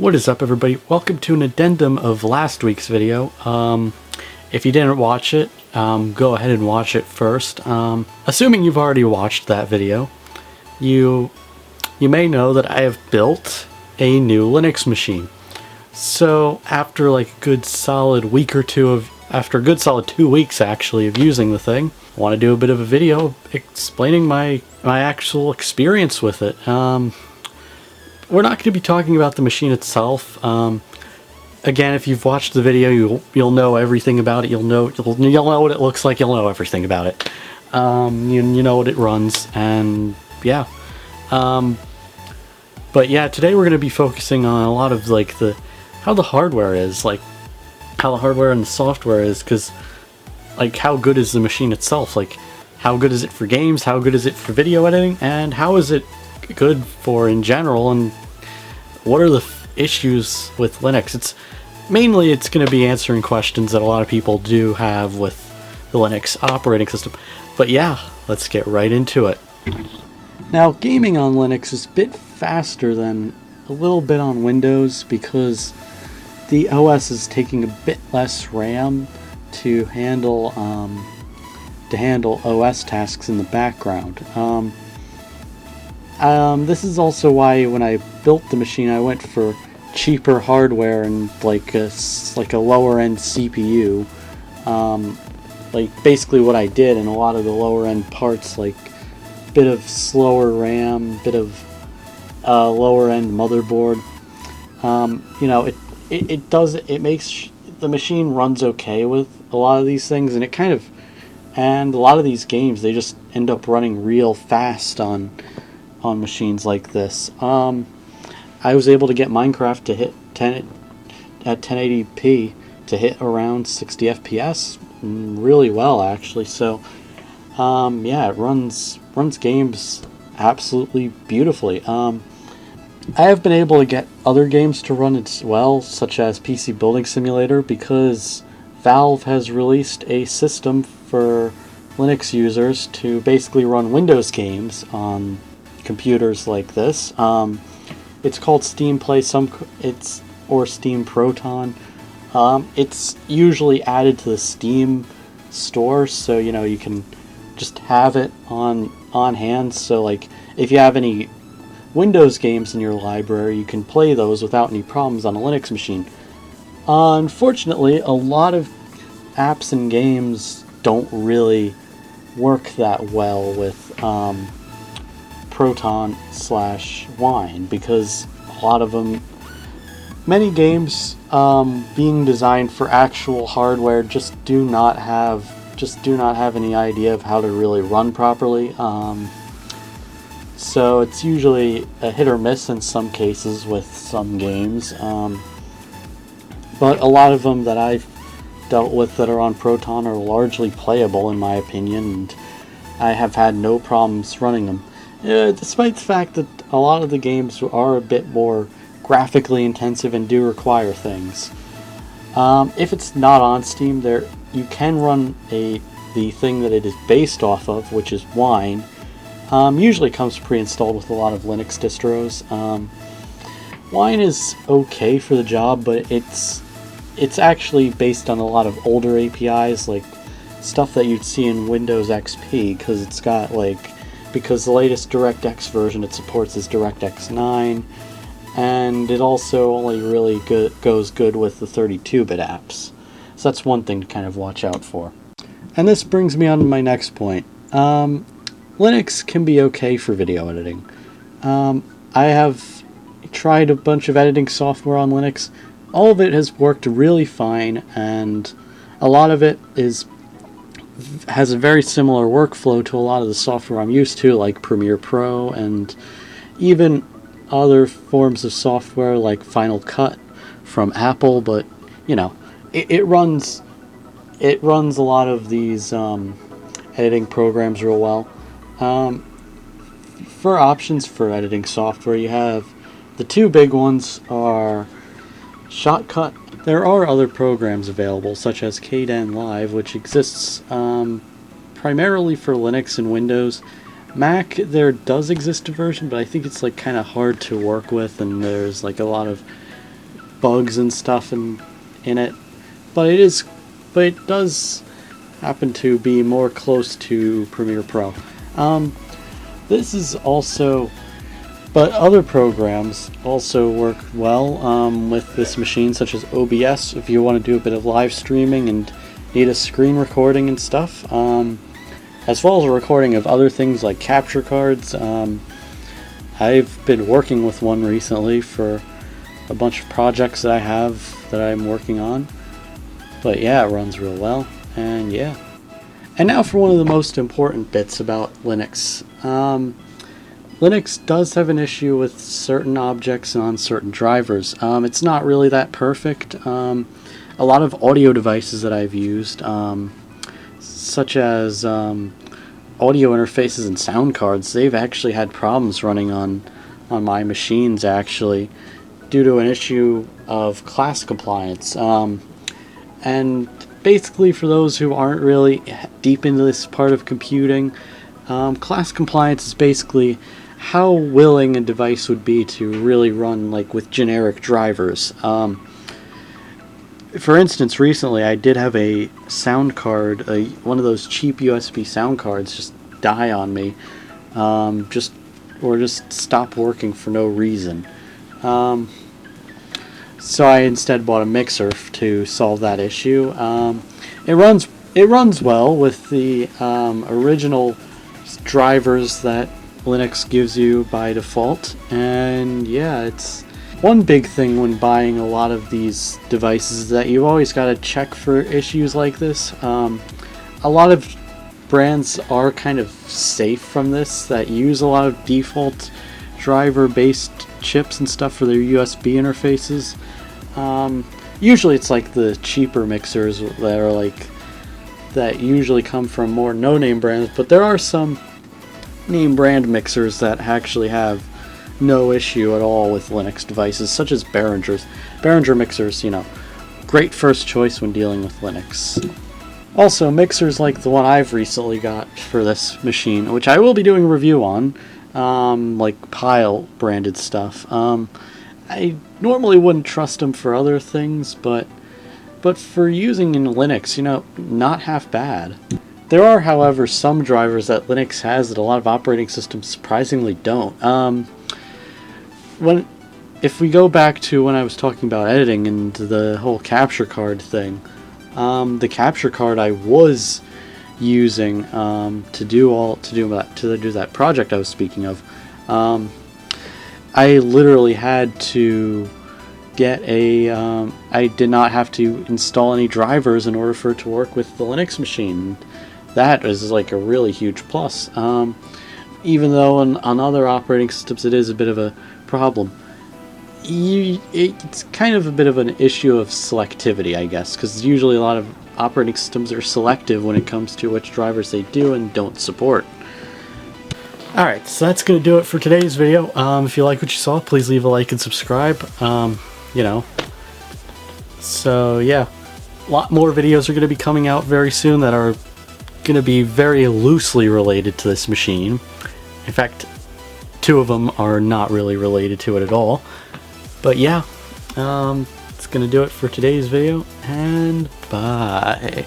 What is up, everybody? Welcome to an addendum of last week's video. If you didn't watch it, go ahead and watch it first. Assuming you've already watched that video, you may know that I have built a new Linux machine. So after like a good solid week or two after a good solid 2 weeks actually of using the thing, I want to do a bit of a video explaining my actual experience with it. We're not going to be talking about the machine itself. Again, if you've watched the video, you'll know everything about it. You'll know what it looks like. You'll know everything about it. You know what it runs, and yeah. But yeah, today we're going to be focusing on a lot of like how the hardware is, like how the hardware and the software is, because like how good is the machine itself? Like how good is it for games? How good is it for video editing? And how is it good for in general, and what are the issues with Linux? It's going to be answering questions that a lot of people do have with the Linux operating system. But yeah, let's get right into it. Now, gaming on Linux is a bit faster than a little bit on Windows because the OS is taking a bit less RAM to handle OS tasks in the background. This is also why when I built the machine I went for cheaper hardware and like a lower end CPU. Like basically what I did in a lot of the lower end parts, like bit of slower RAM, bit of lower end motherboard. It makes the machine runs okay with a lot of these things, and and a lot of these games they just end up running real fast on machines like this. I was able to get Minecraft to hit 1080p to hit around 60 FPS really well, actually. So yeah, it runs games absolutely beautifully. I have been able to get other games to run as well, such as PC Building Simulator, because Valve has released a system for Linux users to basically run Windows games on computers like this. It's called Steam Play, or Steam Proton. It's usually added to the Steam store, so you can just have it on hand. So like if you have any Windows games in your library, you can play those without any problems on a Linux machine. Unfortunately, a lot of apps and games don't really work that well with Proton/Wine, because a lot of them, many games being designed for actual hardware just do not have any idea of how to really run properly. So it's usually a hit or miss in some cases with some games. But a lot of them that I've dealt with that are on Proton are largely playable in my opinion, and I have had no problems running them. Despite the fact that a lot of the games are a bit more graphically intensive and do require things. If it's not on Steam, you can run the thing that it is based off of, which is Wine. Usually comes pre-installed with a lot of Linux distros. Wine is okay for the job, but it's actually based on a lot of older APIs, like stuff that you'd see in Windows XP, because the latest DirectX version it supports is DirectX 9, and it also only really goes good with the 32-bit apps. So that's one thing to kind of watch out for. And this brings me on to my next point. Linux can be okay for video editing. I have tried a bunch of editing software on Linux. All of it has worked really fine, and a lot of it has a very similar workflow to a lot of the software I'm used to, like Premiere Pro, and even other forms of software like Final Cut from Apple, but you know, it runs a lot of these editing programs real well. For options for editing software, you have the two big ones are Shotcut. There are other programs available, such as Kdenlive, which exists primarily for Linux and Windows. Mac, there does exist a version, but I think it's like kind of hard to work with, and there's like a lot of bugs and stuff in it. But it does happen to be more close to Premiere Pro. This is also, but other programs also work well with this machine, such as OBS, if you want to do a bit of live streaming and need a screen recording and stuff, as well as a recording of other things like capture cards. I've been working with one recently for a bunch of projects that I have that I'm working on, but yeah, it runs real well, and yeah. And now for one of the most important bits about Linux. Linux does have an issue with certain objects on certain drivers. It's not really that perfect. A lot of audio devices that I've used, such as audio interfaces and sound cards, they've actually had problems running on my machines, actually, due to an issue of class compliance. And basically, for those who aren't really deep into this part of computing, class compliance is basically how willing a device would be to really run like with generic drivers. For instance, recently I did have a sound card, one of those cheap USB sound cards, just die on me, just stop working for no reason. So I instead bought a mixer to solve that issue. It runs well with the original drivers that Linux gives you by default, and yeah, it's one big thing when buying a lot of these devices is that you've always got to check for issues like this. A lot of brands are kind of safe from this, that use a lot of default driver based chips and stuff for their USB interfaces. Usually it's like the cheaper mixers that are that usually come from more no-name brands, but there are some name brand mixers that actually have no issue at all with Linux devices, such as Behringer's. Behringer mixers, you know, great first choice when dealing with Linux. Also, mixers like the one I've recently got for this machine, which I will be doing a review on, like Pile branded stuff. I normally wouldn't trust them for other things, but for using in Linux, you know, not half bad. There are, however, some drivers that Linux has that a lot of operating systems surprisingly don't. If we go back to when I was talking about editing and the whole capture card thing, the capture card I was using to do that project I was speaking of, I literally had to get I did not have to install any drivers in order for it to work with the Linux machine. That is like a really huge plus. Even though on other operating systems it is a bit of a problem. It's kind of a bit of an issue of selectivity, I guess, because usually a lot of operating systems are selective when it comes to which drivers they do and don't support. Alright, so that's going to do it for today's video. If you like what you saw, please leave a like and subscribe. You know. So yeah, a lot more videos are going to be coming out very soon that are going to be very loosely related to this machine. In fact, 2 of them are not really related to it at all. But yeah, it's going to do it for today's video, and bye.